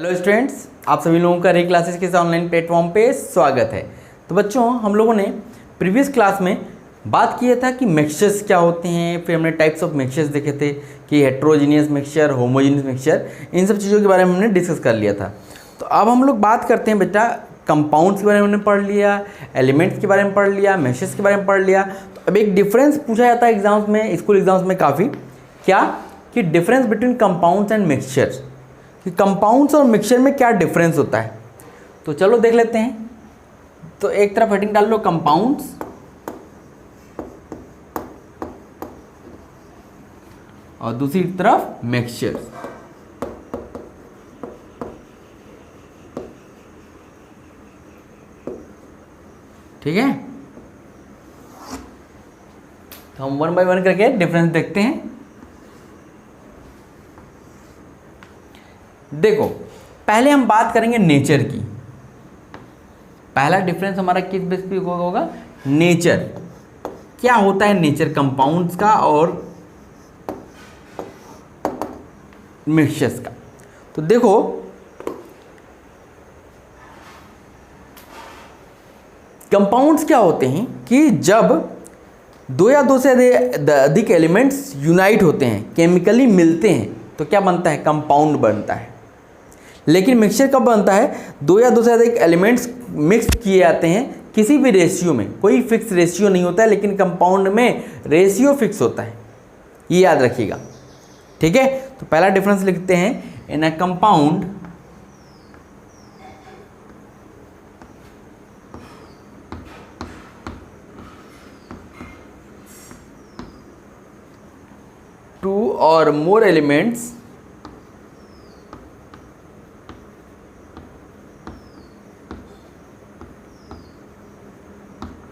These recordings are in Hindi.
हेलो स्टूडेंट्स, आप सभी लोगों का रे क्लासेस के ऑनलाइन प्लेटफॉर्म पे स्वागत है। तो बच्चों, हम लोगों ने प्रीवियस क्लास में बात किया था कि मिक्सचर्स क्या होते हैं। फिर हमने टाइप्स ऑफ मिक्सचर्स देखे थे कि हेट्रोजीनियस मिक्सचर, होमोजीनियस मिक्सचर, इन सब चीज़ों के बारे में हमने डिस्कस कर लिया था। तो अब हम लोग बात करते हैं बेटा, कंपाउंड्स के बारे में हमने पढ़ लिया, एलिमेंट्स के बारे में पढ़ लिया, मिक्सचर्स के बारे में पढ़ लिया। तो अब एक डिफरेंस पूछा जाता है एग्जाम्स में, स्कूल एग्जाम्स में काफ़ी, क्या कि difference between compounds and mixture, कि कंपाउंड्स और मिक्सचर में क्या डिफरेंस होता है। तो चलो देख लेते हैं। तो एक तरफ हेडिंग डाल लो कंपाउंड्स और दूसरी तरफ मिक्सचर। ठीक है, तो हम वन बाय वन करके डिफरेंस देखते हैं। देखो, पहले हम बात करेंगे नेचर की। पहला डिफरेंस हमारा किस बेस पे होगा? नेचर। क्या होता है नेचर कंपाउंड्स का और मिक्सचर्स का? तो देखो, कंपाउंड्स क्या होते हैं कि जब दो या दो से अधिक एलिमेंट्स यूनाइट होते हैं, केमिकली मिलते हैं, तो क्या बनता है? कंपाउंड बनता है। लेकिन मिक्सचर कब बनता है? दो या दो से अधिक एलिमेंट्स मिक्स किए जाते हैं किसी भी रेशियो में। कोई फिक्स रेशियो नहीं होता है, लेकिन कंपाउंड में रेशियो फिक्स होता है, ये याद रखिएगा। ठीक है, तो पहला डिफरेंस लिखते हैं, इन अ कंपाउंड टू और मोर एलिमेंट्स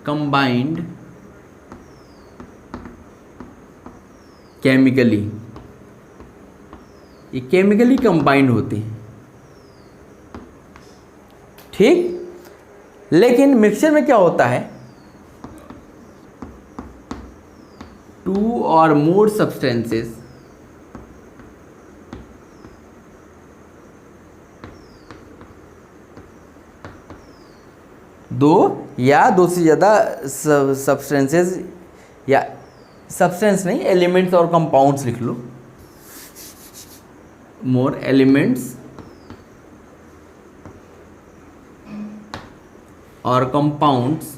combined केमिकली, ये केमिकली कंबाइंड होते हैं। ठीक, लेकिन मिक्सचर में क्या होता है? टू और मोर सब्सटेंसेस दो या दो से ज़्यादा सब्सटेंसेस, या सब्सटेंस नहीं, एलिमेंट्स और कंपाउंड्स लिख लो। मोर एलिमेंट्स और कंपाउंड्स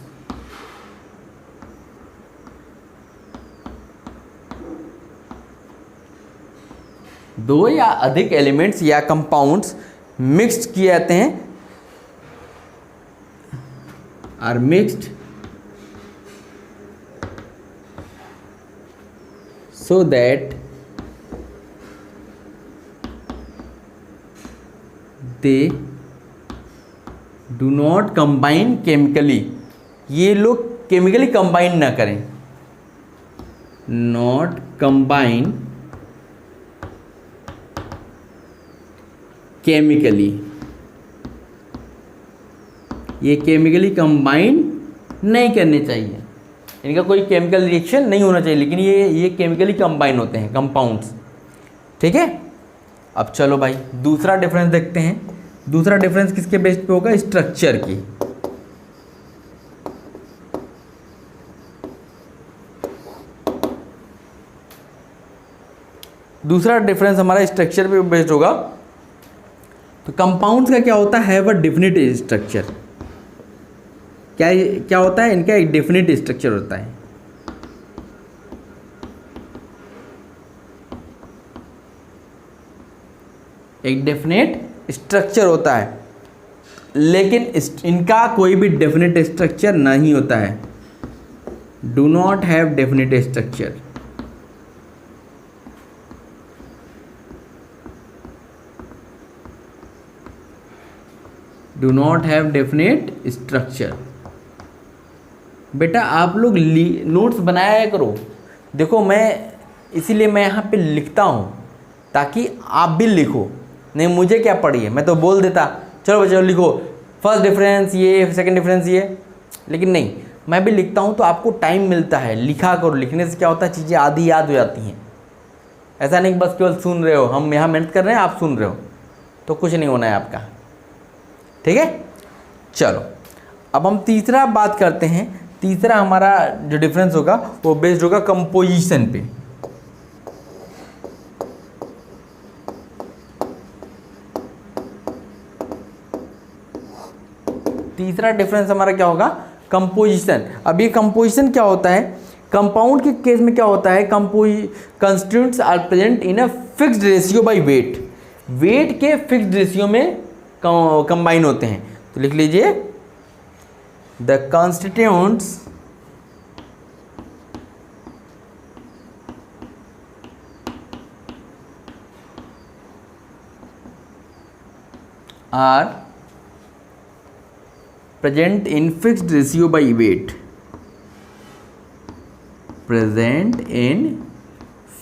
दो या अधिक एलिमेंट्स या कंपाउंड्स मिक्स्ड किए जाते हैं, are mixed so that they do not combine chemically। ये लोग केमिकली कंबाइन ना करें, not combine chemically। ये केमिकली कंबाइन नहीं करने चाहिए, इनका कोई केमिकल रिएक्शन नहीं होना चाहिए, लेकिन ये केमिकली कंबाइन होते हैं कंपाउंड्स। ठीक है, अब चलो भाई दूसरा डिफरेंस देखते हैं। दूसरा डिफरेंस किसके बेस पे होगा? स्ट्रक्चर की। दूसरा डिफरेंस हमारा स्ट्रक्चर पे बेस्ड होगा। तो कंपाउंड्स का क्या होता है? Have a definite structure. क्या होता है? इनका एक डेफिनिट स्ट्रक्चर होता है। एक डेफिनेट स्ट्रक्चर होता है, लेकिन इनका कोई भी डेफिनेट स्ट्रक्चर नहीं होता है। Do not have definite structure. Do not have definite structure. बेटा आप लोग नोट्स बनाया करो। देखो, मैं इसीलिए मैं यहाँ पे लिखता हूँ ताकि आप भी लिखो। नहीं मुझे क्या पड़ी है, मैं तो बोल देता चलो बच्चों लिखो फर्स्ट डिफरेंस ये, सेकंड डिफरेंस ये, लेकिन नहीं, मैं भी लिखता हूँ तो आपको टाइम मिलता है। लिखा करो, लिखने से क्या होता है, चीज़ें आधी याद हो जाती हैं। ऐसा नहीं कि बस केवल सुन रहे हो, हम यहाँ मेहनत कर रहे हैं, आप सुन रहे हो। तो कुछ नहीं होना है आपका। ठीक है, चलो अब हम तीसरा बात करते हैं। तीसरा हमारा जो डिफरेंस होगा वो बेस्ड होगा कंपोजिशन पे। तीसरा डिफरेंस हमारा क्या होगा, कंपोजिशन। अब ये कंपोजिशन क्या होता है, कंपाउंड के केस में क्या होता है, constituents are present in a fixed ratio by weight. Weight के फिक्स्ड रेशियो में कंबाइन होते हैं। तो लिख लीजिए the constituents are present in fixed ratio by weight. Present in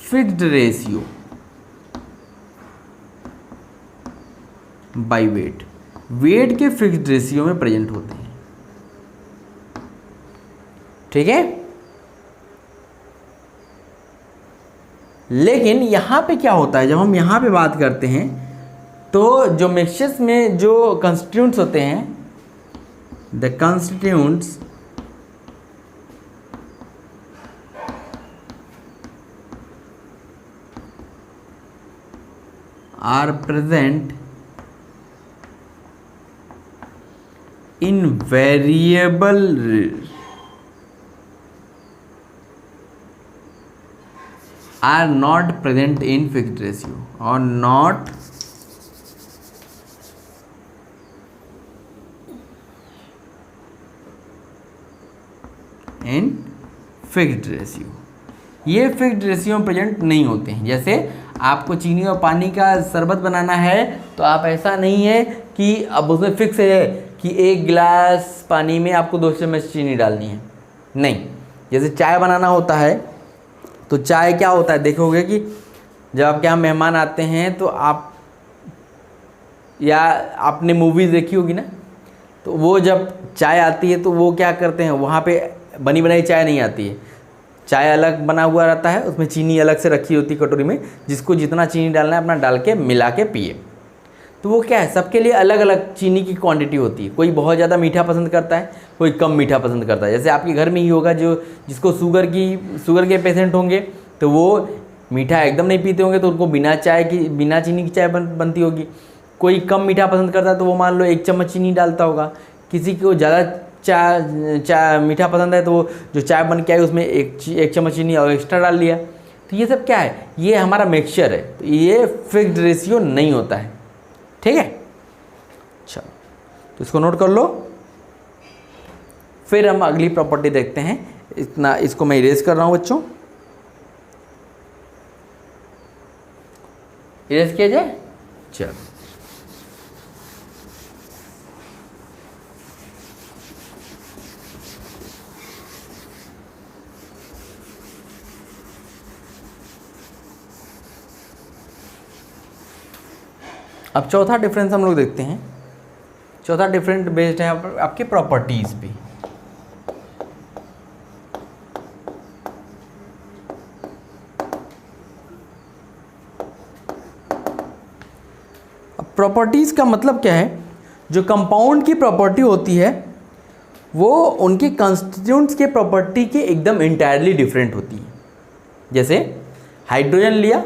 fixed ratio by weight. Weight के फिक्स्ड रेशियो में प्रेजेंट होते हैं। ठीक है, लेकिन यहां पे क्या होता है, जब हम यहां पे बात करते हैं तो जो मिक्सचर्स में जो कंस्टिट्यूएंट्स होते हैं, the constituents are present in variable are not present in fixed ratio और नॉट इन फिक्स्ड रेशियो। ये फिक्स्ड रेशियो में प्रेजेंट नहीं होते हैं। जैसे आपको चीनी और पानी का शरबत बनाना है तो आप ऐसा नहीं है कि अब उसमें फिक्स है कि 1 गिलास पानी में आपको 2 चम्मच चीनी डालनी है, नहीं। जैसे चाय बनाना होता है तो चाय क्या होता है, देखोगे कि जब आपके यहाँ मेहमान आते हैं तो आप, या आपने मूवीज़ देखी होगी ना, तो वो जब चाय आती है तो वो क्या करते हैं, वहाँ पे बनी बनाई चाय नहीं आती है, चाय अलग बना हुआ रहता है, उसमें चीनी अलग से रखी होती है कटोरी में, जिसको जितना चीनी डालना है अपना डाल के मिला के पिए। तो वो क्या है, सबके लिए अलग अलग चीनी की क्वांटिटी होती है। कोई बहुत ज़्यादा मीठा पसंद करता है, कोई कम मीठा पसंद करता है। जैसे आपके घर में ही होगा जिसको शुगर के पेशेंट होंगे तो वो मीठा एकदम नहीं पीते होंगे, तो उनको बिना चीनी की चाय बनती होगी। कोई कम मीठा पसंद करता है तो वो मान लो 1 चम्मच चीनी डालता होगा। किसी को ज़्यादा चाय मीठा पसंद है तो वो जो चाय बन के आई उसमें एक चम्मच चीनी और एक्स्ट्रा डाल लिया। तो ये सब क्या है, ये हमारा मिक्सचर है, तो ये फिक्स्ड रेशियो नहीं होता है। ठीक है, चलो तो इसको नोट कर लो। फिर हम अगली प्रॉपर्टी देखते हैं। इसको मैं इरेज कर रहा हूं बच्चों, इरेज किया जाए। चलो अब चौथा डिफरेंस हम लोग देखते हैं। चौथा डिफरेंट बेस्ड है आपके प्रॉपर्टीज पे। अब प्रॉपर्टीज का मतलब क्या है, जो कंपाउंड की प्रॉपर्टी होती है वो उनके कंस्टिट्यूएंट्स के प्रॉपर्टी के एकदम इंटायरली डिफरेंट होती है। जैसे हाइड्रोजन लिया,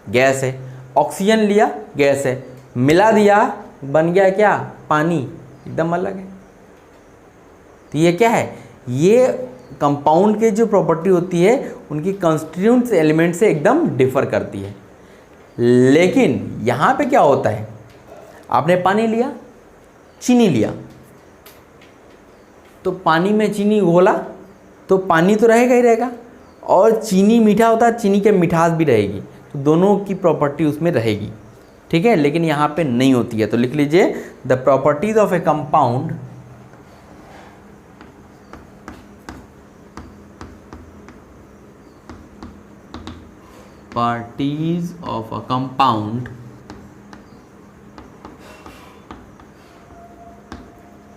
गैस है, ऑक्सीजन लिया, गैस है, मिला दिया बन गया क्या, पानी, एकदम अलग है। तो ये क्या है, ये कंपाउंड के जो प्रॉपर्टी होती है उनकी कंस्टिट्यूएंट्स एलिमेंट से एकदम डिफर करती है। लेकिन यहाँ पे क्या होता है, आपने पानी लिया, चीनी लिया, तो पानी में चीनी घोला तो पानी तो रहेगा ही रहेगा, और चीनी मीठा होता है, चीनी के मिठास भी रहेगी, तो दोनों की प्रॉपर्टी उसमें रहेगी। ठीक है, लेकिन यहाँ पे नहीं होती है। तो लिख लीजिए the properties of A compound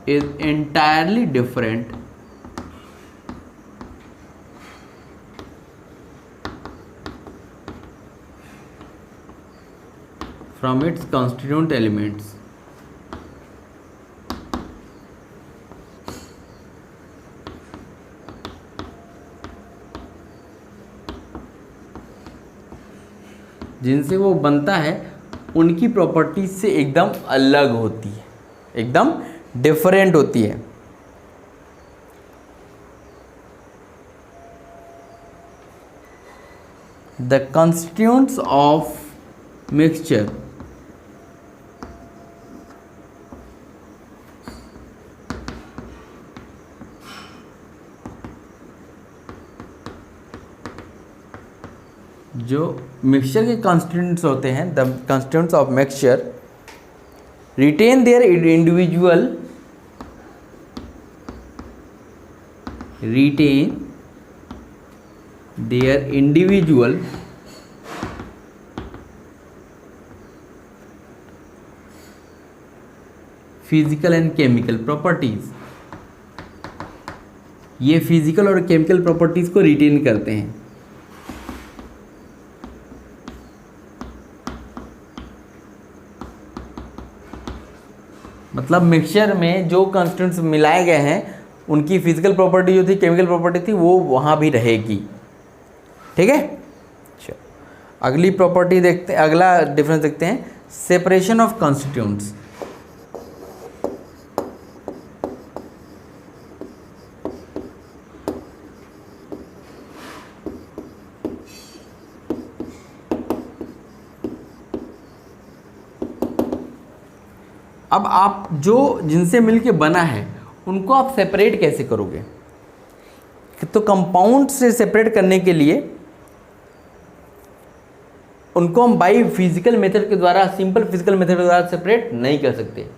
is entirely different from its constituent elements. जिनसे वो बनता है उनकी प्रॉपर्टीज से एकदम अलग होती है, एकदम डिफरेंट होती है। द constituents ऑफ मिक्सचर जो मिक्सचर के कॉन्स्टिट्यूएंट्स होते हैं, the constituents of mixture retain their individual physical and chemical properties. ये फिजिकल और केमिकल प्रॉपर्टीज को रिटेन करते हैं। मतलब मिक्सचर में जो कॉन्स्टिट्यूएंट्स मिलाए गए हैं उनकी फिजिकल प्रॉपर्टी जो थी, केमिकल प्रॉपर्टी थी, वो वहाँ भी रहेगी। ठीक है, चलो अगली प्रॉपर्टी देखते हैं, अगला डिफरेंस देखते हैं, सेपरेशन ऑफ कॉन्स्टिट्यूएंट्स। अब आप जो जिनसे मिलके बना है उनको आप सेपरेट कैसे करोगे? तो कंपाउंड से सेपरेट करने के लिए उनको हम बाई फिजिकल मेथड के द्वारा, सिंपल फिजिकल मेथड के द्वारा सेपरेट नहीं कर सकते।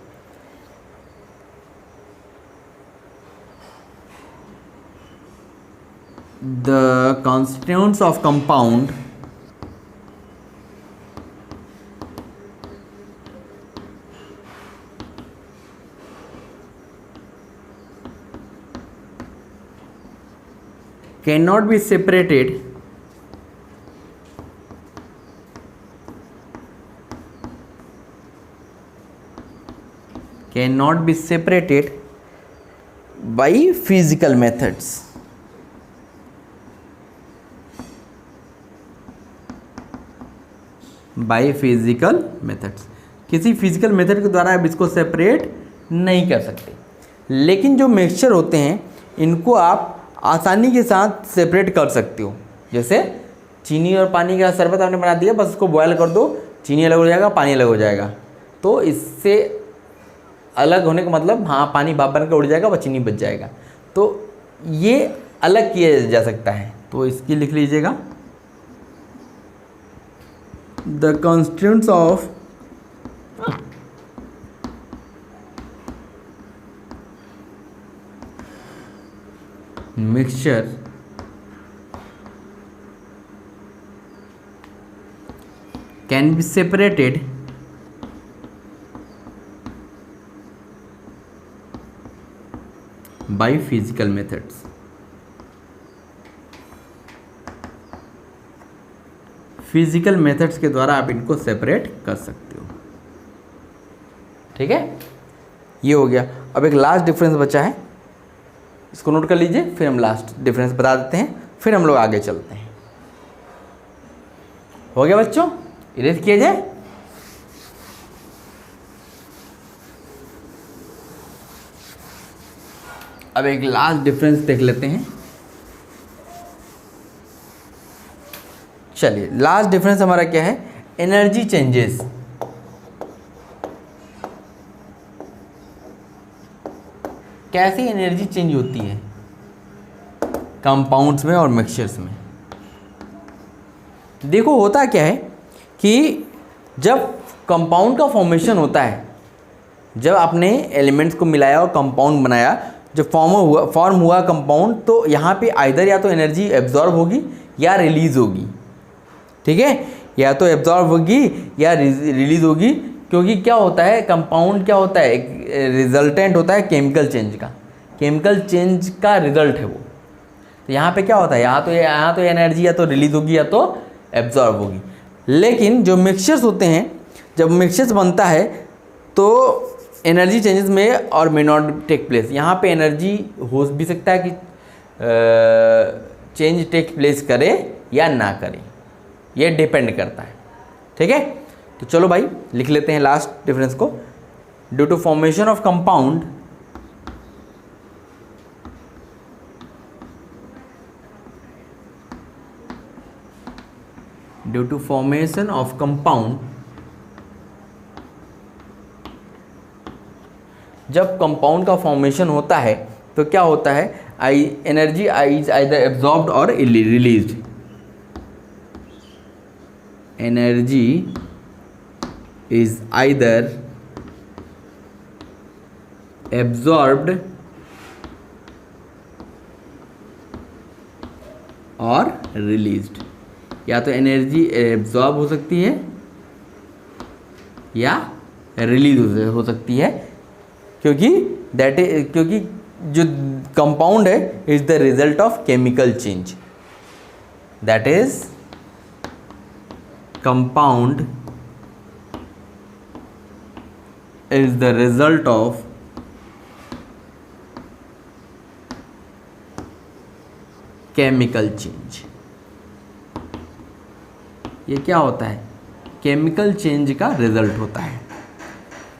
The constituents of compound cannot be separated by physical methods। By physical methods, किसी फिजिकल मेथड के द्वारा आप इसको सेपरेट नहीं कर सकते। लेकिन जो मिक्सचर होते हैं इनको आप आसानी के साथ सेपरेट कर सकते हो। जैसे चीनी और पानी का शरबत आपने बना दिया, बस उसको बॉयल कर दो, चीनी अलग हो जाएगा, पानी अलग हो जाएगा। तो इससे अलग होने का मतलब, हाँ पानी भाप बन कर उड़ जाएगा, वह चीनी बच जाएगा। तो ये अलग किया जा सकता है। तो इसकी लिख लीजिएगा, the constituents of mixture can be separated by physical methods। Physical methods के द्वारा आप इनको सेपरेट कर सकते हो। ठीक है, ये हो गया। अब एक लास्ट डिफरेंस बचा है, इसको नोट कर लीजिए, फिर हम लास्ट डिफरेंस बता देते हैं, फिर हम लोग आगे चलते हैं। हो गया बच्चों, इरेज किया जाए। अब एक लास्ट डिफरेंस देख लेते हैं। चलिए, लास्ट डिफरेंस हमारा क्या है? Energy changes. कैसी एनर्जी चेंज होती है कंपाउंड्स में और मिक्सचर्स में? देखो होता क्या है कि जब कंपाउंड का फॉर्मेशन होता है, जब आपने एलिमेंट्स को मिलाया और कंपाउंड बनाया, जब फॉर्म हुआ कंपाउंड, तो यहाँ पे आइदर या तो एनर्जी एब्जॉर्ब होगी या रिलीज होगी। ठीक है, या तो एब्जॉर्ब होगी या रिलीज होगी। क्योंकि क्या होता है, कंपाउंड क्या होता है, एक रिजल्टेंट होता है केमिकल चेंज का, केमिकल चेंज का रिजल्ट है वो। तो यहाँ पे क्या होता है, यहाँ तो एनर्जी या तो रिलीज होगी या तो एब्जॉर्ब होगी। लेकिन जो मिक्सचर्स होते हैं, जब मिक्सचर्स बनता है तो एनर्जी चेंजेस में और मे नॉट टेक प्लेस। यहाँ पे एनर्जी हो भी सकता है कि चेंज टेक प्लेस करे या ना करे, ये डिपेंड करता है। ठीक है, तो चलो भाई लिख लेते हैं लास्ट डिफरेंस को। Due to formation of compound, due to formation of compound, जब कंपाउंड का फॉर्मेशन होता है तो क्या होता है, एनर्जी इज आइदर एब्जॉर्ब्ड और released. Energy is either absorbed और रिलीज्ड। या तो एनर्जी एब्जॉर्ब हो सकती है या रिलीज हो सकती है, क्योंकि जो कंपाउंड है is the result of chemical change. That is compound is the result of chemical change. ये क्या होता है, केमिकल चेंज का रिजल्ट होता है।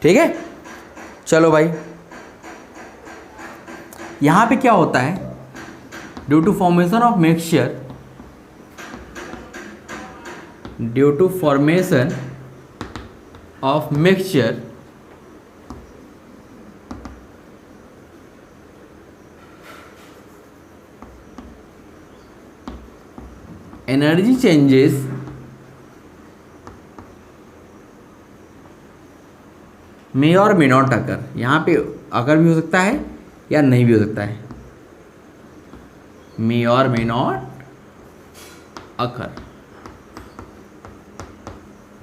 ठीक है, चलो भाई यहां पे क्या होता है, due to formation of mixture, due to formation of mixture energy changes may और मे नॉट अकर। यहाँ पे अकर भी हो सकता है या नहीं भी हो सकता है, मे और मे नॉट अकर।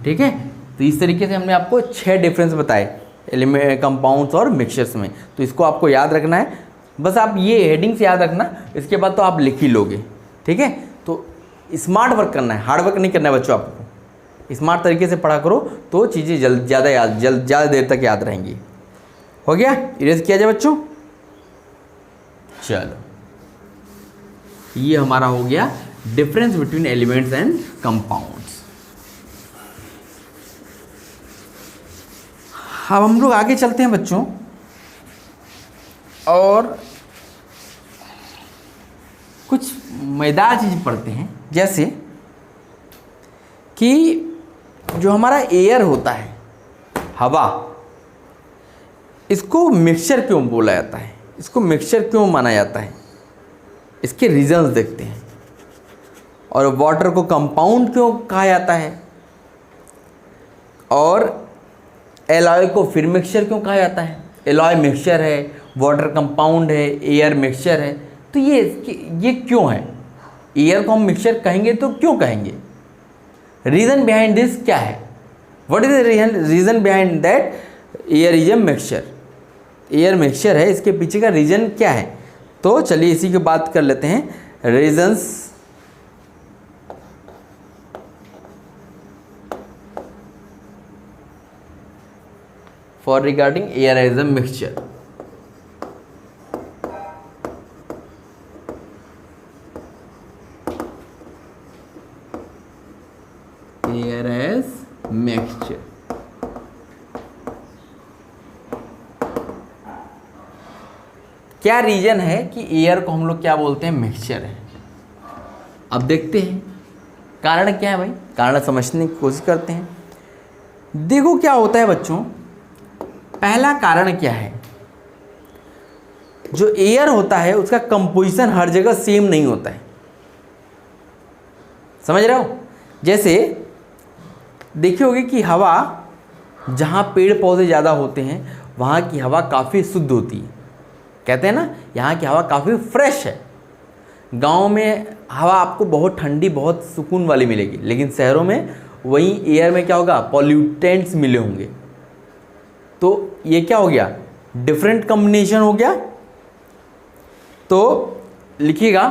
ठीक है, तो इस तरीके से हमने आपको 6 डिफरेंस बताए एलिमेंट, कंपाउंड्स और मिक्सचर्स में। तो इसको आपको याद रखना है, बस आप ये हेडिंग से याद रखना, इसके बाद तो आप लिख ही लोगे। ठीक है, तो स्मार्ट वर्क करना है, हार्ड वर्क नहीं करना है बच्चों। आपको स्मार्ट तरीके से पढ़ा करो तो चीज़ें ज़्यादा देर तक याद रहेंगी। हो गया, इरेज किया जाए बच्चों। चलो, ये हमारा हो गया difference between elements and compounds. अब हम लोग आगे चलते हैं बच्चों और कुछ मजेदार चीज़ पढ़ते हैं, जैसे कि जो हमारा एयर होता है, हवा, इसको मिक्सचर क्यों बोला जाता है, इसको मिक्सचर क्यों माना जाता है, इसके रीजंस देखते हैं। और वाटर को कंपाउंड क्यों कहा जाता है, और एलॉय को फिर मिक्सचर क्यों कहा जाता है। एलॉय मिक्सचर है, वाटर कंपाउंड है, एयर मिक्सचर है, तो ये क्यों है, एयर को हम मिक्सचर कहेंगे तो क्यों कहेंगे, रीज़न बिहाइंड दिस क्या है, what is the reason behind that air is a mixture. Air mixture है, इसके पीछे का रीज़न क्या है। तो चलिए इसी की बात कर लेते हैं, reasons for regarding air as a mixture. Air as mixture, क्या रीजन है कि एयर को हम लोग क्या बोलते हैं, मिक्सचर है। अब देखते हैं कारण क्या है भाई, कारण समझने की कोशिश करते हैं। देखो क्या होता है बच्चों, पहला कारण क्या है, जो एयर होता है उसका कंपोजिशन हर जगह सेम नहीं होता है। समझ रहे हो, जैसे देखे होगे कि हवा, जहाँ पेड़ पौधे ज़्यादा होते हैं वहाँ की हवा काफ़ी शुद्ध होती है। कहते हैं ना, यहाँ की हवा काफ़ी फ्रेश है। गांव में हवा आपको बहुत ठंडी, बहुत सुकून वाली मिलेगी, लेकिन शहरों में वहीं एयर में क्या होगा, पॉल्यूटेंट्स मिले होंगे। तो ये क्या हो गया, डिफरेंट कॉम्बिनेशन हो गया। तो लिखिएगा,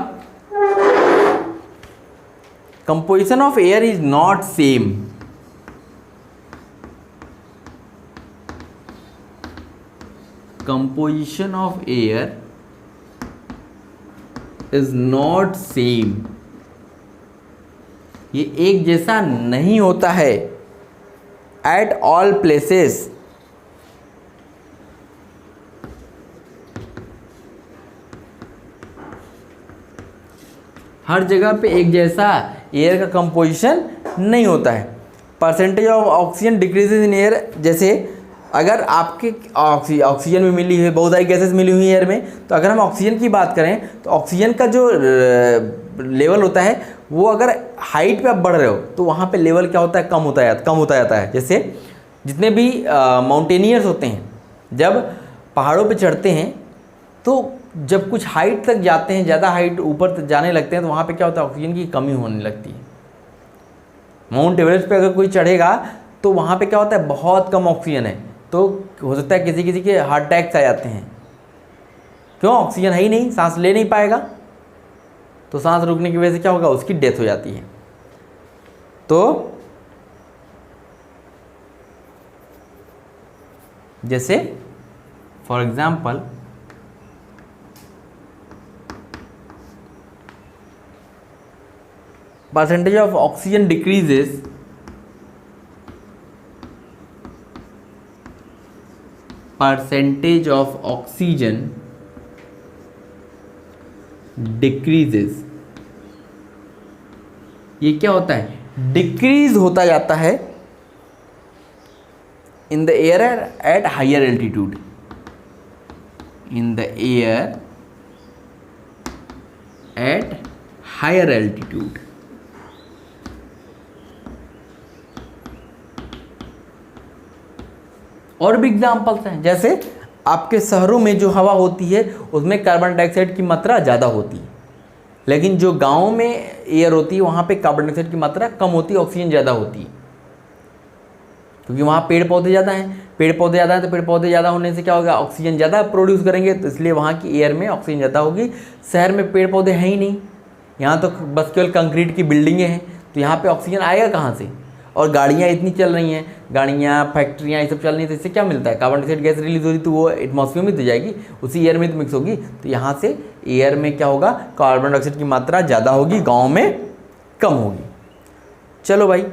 composition of air is not same, composition of air is not same, ये एक जैसा नहीं होता है एट ऑल प्लेसेस, हर जगह पे एक जैसा एयर का कंपोजिशन नहीं होता है। Percentage of oxygen decreases in air, जैसे अगर आपके ऑक्सीजन में मिली हुई बहुत सारी गैसेस मिली हुई एयर में, तो अगर हम ऑक्सीजन की बात करें तो ऑक्सीजन का जो लेवल होता है वो अगर हाइट पे आप बढ़ रहे हो तो वहाँ पे लेवल क्या होता है, कम होता जाता है। जैसे जितने भी माउंटेनियर्स होते हैं जब पहाड़ों पे चढ़ते हैं तो जब कुछ हाइट तक जाते हैं, ज़्यादा हाइट ऊपर तक जाने लगते हैं, तो वहाँ पे क्या होता है, ऑक्सीजन की कमी होने लगती है। माउंट एवरेस्ट पे अगर कोई चढ़ेगा तो वहाँ पे क्या होता है, बहुत कम ऑक्सीजन है, तो हो सकता है किसी किसी के हार्ट अटैक्स आ जाते हैं। क्यों? ऑक्सीजन है ही नहीं, सांस ले नहीं पाएगा, तो सांस रुकने की वजह से क्या होगा, उसकी डेथ हो जाती है। तो जैसे for example percentage of oxygen decreases ये क्या होता है, डिक्रीज होता जाता है in the air at higher altitude, in the air at higher altitude. और भी एग्जाम्पल्स हैं, जैसे आपके शहरों में जो हवा होती है उसमें कार्बन डाइऑक्साइड की मात्रा ज़्यादा होती है, लेकिन जो गाँव में एयर होती है वहाँ पे कार्बन डाइऑक्साइड की मात्रा कम होती है, ऑक्सीजन ज़्यादा होती है, क्योंकि वहाँ पेड़ पौधे ज़्यादा हैं। पेड़ पौधे ज़्यादा हैं तो पेड़ पौधे ज़्यादा होने से क्या होगा, ऑक्सीजन ज़्यादा प्रोड्यूस करेंगे, तो इसलिए वहाँ की एयर में ऑक्सीजन ज़्यादा होगी। शहर में पेड़ पौधे हैं ही नहीं, यहाँ तो बस केवल कंक्रीट की बिल्डिंगें हैं, तो यहाँ पे ऑक्सीजन आएगा कहाँ से। और गाड़ियाँ इतनी चल रही हैं, गाड़ियाँ फैक्ट्रियाँ ये सब चल रही हैं, तो इससे क्या मिलता है, कार्बन डाइऑक्साइड गैस रिलीज हो रही, तो वो एटमॉस्फेयर में तो जाएगी, उसी एयर में तो मिक्स होगी, तो यहाँ से एयर में क्या होगा, कार्बन डाइऑक्साइड की मात्रा ज़्यादा होगी, गाँव में कम होगी। चलो भाई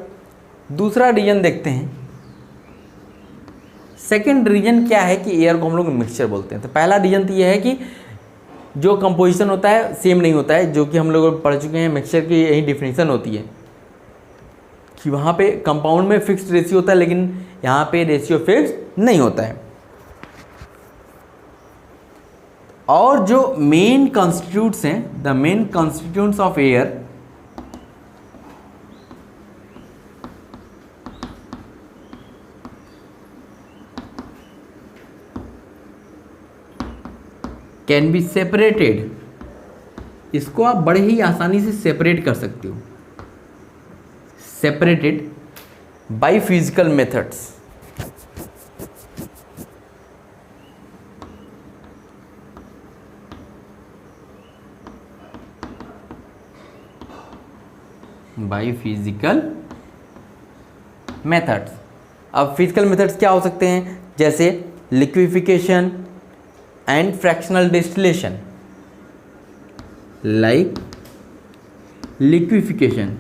दूसरा रीजन देखते हैं। सेकेंड रीजन क्या है कि एयर को हम लोग मिक्सचर बोलते हैं। तो पहला रीजन तो ये है कि जो कंपोजिशन होता है सेम नहीं होता है, जो कि हम लोग पढ़ चुके हैं, मिक्सचर की यही डिफिनेशन होती है कि वहाँ पे कंपाउंड में फिक्स्ड रेशियो होता है, लेकिन यहाँ पे रेशियो फिक्स्ड नहीं होता है। और जो मेन कॉन्स्टिट्यूट्स हैं, the main constituents of air can be separated, इसको आप बड़े ही आसानी से सेपरेट कर सकते हो, separated by physical methods. By physical methods. अब फिजिकल मेथड्स क्या हो सकते हैं, जैसे liquefaction and fractional distillation, like liquefaction,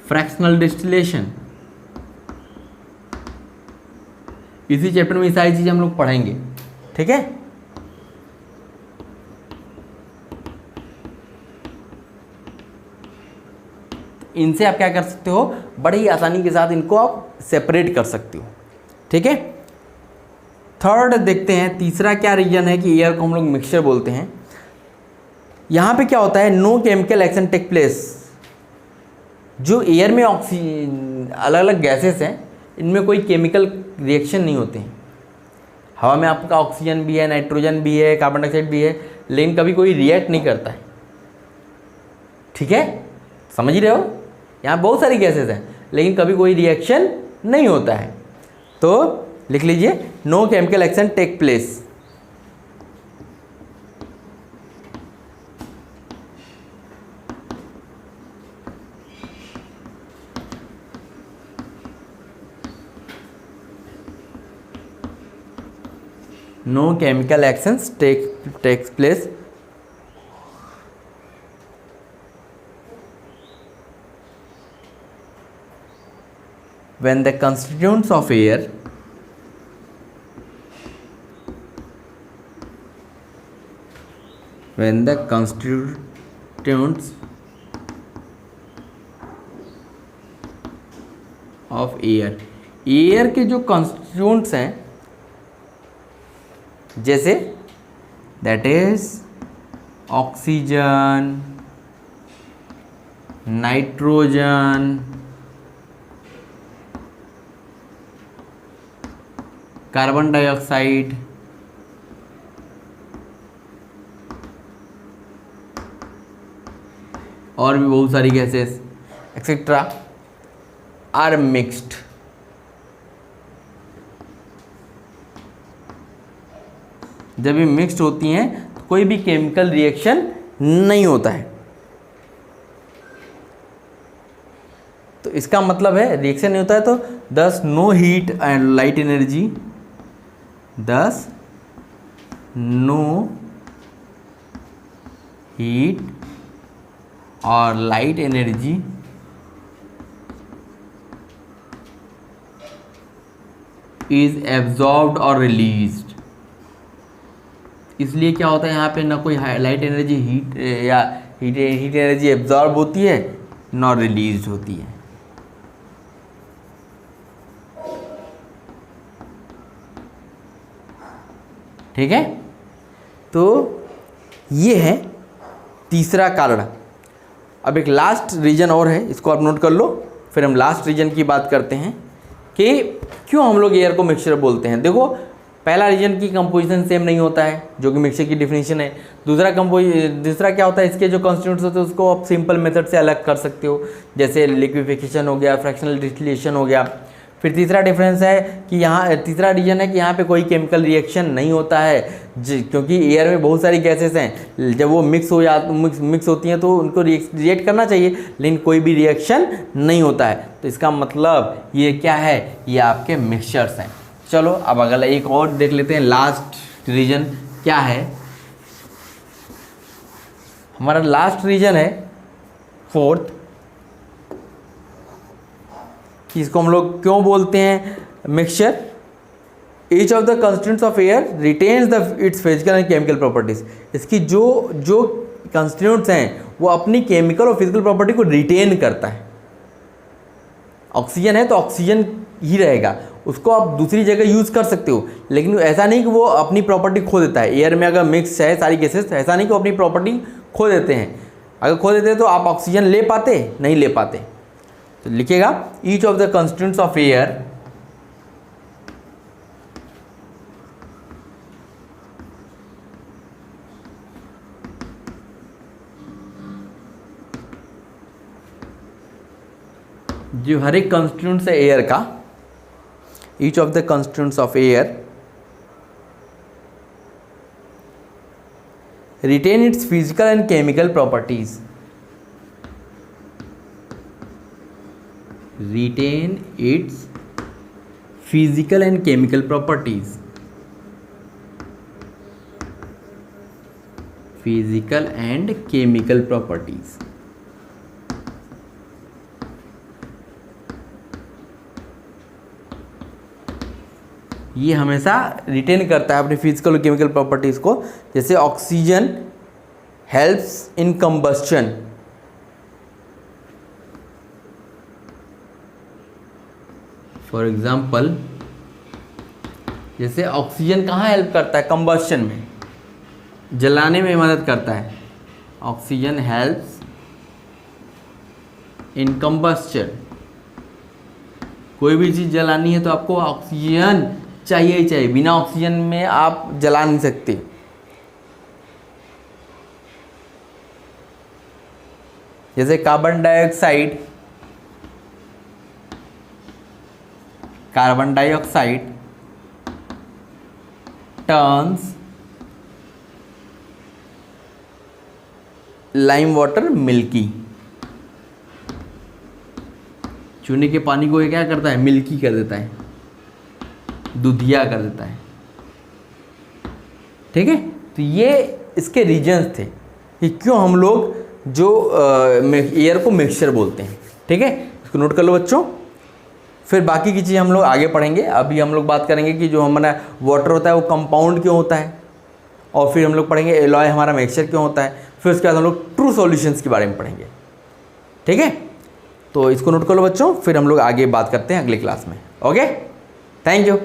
fractional distillation. इसी चैप्टर में ये सारी चीजें हम लोग पढ़ेंगे, ठीक है। इनसे आप क्या कर सकते हो, बड़ी ही आसानी के साथ इनको आप सेपरेट कर सकते हो, ठीक है। थर्ड देखते हैं, तीसरा क्या रीजन है कि एयर को हम लोग मिक्सचर बोलते हैं। यहाँ पे क्या होता है, no chemical action take place. जो एयर में ऑक्सीजन अलग अलग गैसेस हैं, इनमें कोई केमिकल रिएक्शन नहीं होते हैं। हवा में आपका ऑक्सीजन भी है, नाइट्रोजन भी है, कार्बन डाइऑक्साइड भी है, लेकिन कभी कोई रिएक्ट नहीं करता है, ठीक है, समझ ही रहे हो। यहाँ बहुत सारी गैसेस हैं लेकिन कभी कोई रिएक्शन नहीं होता है, तो लिख लीजिए no chemical action take place. no chemical actions takes place when the constituents of air air के जो कंस्टिट्यूंट्स हैं, जैसे that is oxygen, nitrogen, carbon dioxide, और भी बहुत सारी गैसेस एक्सेट्रा आर मिक्स्ड। जब ये मिक्स्ड होती हैं तो कोई भी केमिकल रिएक्शन नहीं होता है। तो इसका मतलब है रिएक्शन नहीं होता है, तो thus no heat and light energy, thus no heat और लाइट एनर्जी इज एब्जॉर्ब्ड और रिलीज्ड। इसलिए क्या होता है, यहाँ पे ना कोई light energy heat energy absorb होती है, ना रिलीज होती है। ठीक है, तो ये है तीसरा कारण। अब एक लास्ट रीजन और है, इसको आप नोट कर लो, फिर हम लास्ट रीजन की बात करते हैं कि क्यों हम लोग एयर को मिक्सचर बोलते हैं। देखो, पहला रीजन की कंपोजिशन सेम नहीं होता है, जो कि मिक्सचर की डिफिनीशन है। दूसरा क्या होता है, इसके जो कॉन्स्टिट्यूंट्स होते हैं उसको आप सिंपल मेथड से अलग कर सकते हो, जैसे लिक्विफिकेशन हो गया, फ्रैक्शनल डिस्टिलेशन हो गया। फिर तीसरा डिफरेंस है कि तीसरा रीजन है कि यहाँ पे कोई केमिकल रिएक्शन नहीं होता है, क्योंकि एयर में बहुत सारी गैसेस हैं, जब वो मिक्स होती हैं तो उनको रिएक्ट करना चाहिए, लेकिन कोई भी रिएक्शन नहीं होता है। तो इसका मतलब ये क्या है, ये आपके मिक्सचर्स हैं। चलो अब अगला एक और देख लेते हैं, लास्ट रीजन क्या है। हमारा लास्ट रीजन है फोर्थ, कि इसको हम लोग क्यों बोलते हैं mixture. Each of the constituents of air retains the it's physical and chemical properties. इसकी जो कंस्टिट्यूएंट्स हैं वो अपनी केमिकल और फिजिकल प्रॉपर्टी को रिटेन करता है। ऑक्सीजन है तो ऑक्सीजन ही रहेगा, उसको आप दूसरी जगह यूज़ कर सकते हो, लेकिन ऐसा नहीं कि वो अपनी प्रॉपर्टी खो देता है। एयर में अगर मिक्स है सारी गैसेस, ऐसा नहीं कि वो अपनी प्रॉपर्टी खो देते हैं। अगर खो देते हैं तो आप ऑक्सीजन ले पाते, नहीं ले पाते। तो लिखिएगा, each of the constituents of air जो हर एक कंस्टिट्यूएंट्स है एयर का, each of the constituents of air retain its physical and chemical properties, retain its physical and chemical properties, physical and chemical properties। ये हमेशा रिटेन करता है अपने फिजिकल और केमिकल प्रॉपर्टीज को। जैसे oxygen helps in combustion, for example, जैसे ऑक्सीजन कहाँ हेल्प करता है, कंबस्शन में, जलाने में मदद करता है। Oxygen helps in combustion. कोई भी चीज़ जलानी है तो आपको ऑक्सीजन चाहिए ही चाहिए, बिना ऑक्सीजन में आप जला नहीं सकते। जैसे carbon dioxide turns lime water milky. चूने के पानी को ये क्या करता है, मिल्की कर देता है, दूधिया कर देता है। ठीक है। तो ये इसके रीजन्स थे कि क्यों हम लोग जो एयर को मिक्सचर बोलते हैं। ठीक है, इसको नोट कर लो बच्चों। फिर बाकी की चीज़ हम लोग आगे पढ़ेंगे। अभी हम लोग बात करेंगे कि जो हमारा वाटर होता है वो कंपाउंड क्यों होता है, और फिर हम लोग पढ़ेंगे एलॉय हमारा मिक्सचर क्यों होता है। फिर उसके बाद हम लोग ट्रू सॉल्यूशंस के बारे में पढ़ेंगे। ठीक है, तो इसको नोट कर लो बच्चों, फिर हम लोग आगे बात करते हैं अगली क्लास में। Okay, thank you.